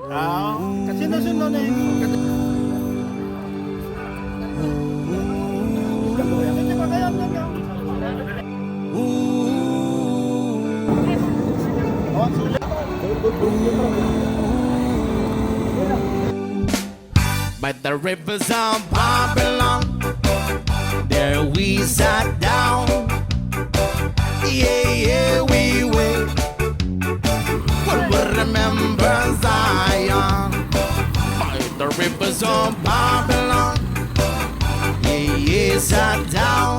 Kasi nasunod na yun. Hindi ba kaya yan yan? By the rivers of Babylon, there we sat down. Yeah, yeah, we will. We'll remember Zion. By the rivers of Babylon, yeah, yeah, sat down.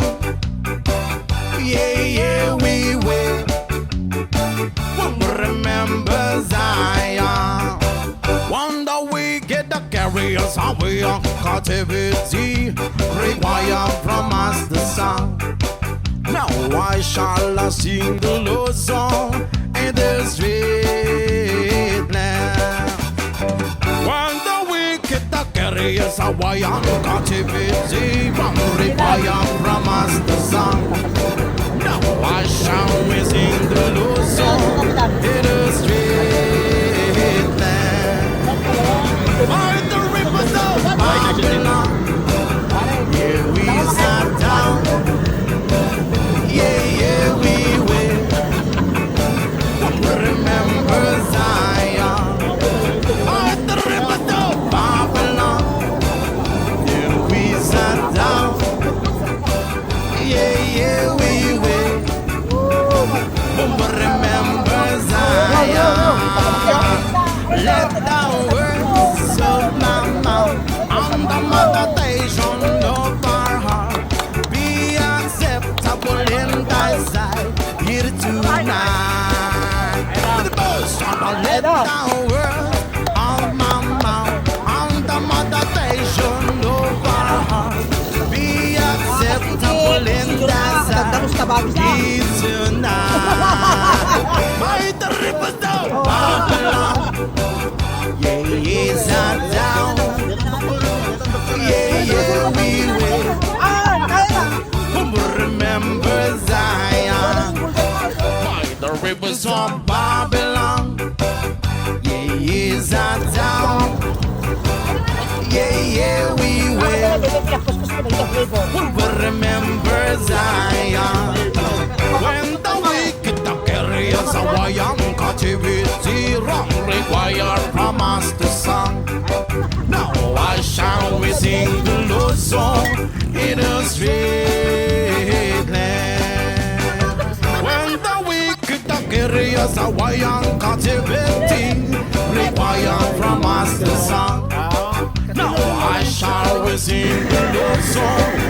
Yeah, yeah, we will. We'll remember Zion. One day we get the carriers away on captivity, require from us the song. Now I shall sing the Lord song in the street now. One day we get the carriers away on captivity, require from us the song. Now I shall sing the Lord song in the street now. By the rivers of Babylon, yeah, we sat down. Yeah, yeah, we will. Remember Zion. By the rivers of Babylon, yeah, we sat down. Yeah, yeah, we will. Remember Zion. Let the words of my mouth and the meditation of our heart be acceptable in thy sight here tonight. With the boast of the let the words of my mouth and the meditation of our heart be acceptable in thy sight here tonight. By the rivers of Babylon, yeah, yeah, sat down. Yeah, yeah, we will. Remember Zion. By the rivers of Babylon, yeah, yeah, sat down. Yeah, yeah, we will. Remember Zion. When the wicked carry us away on captivity, wrong require from us the song. Now I shall we sing the Lord's song in the street land. When the wicked carry us away on captivity, require from us the song. Now I shall we sing the Lord's song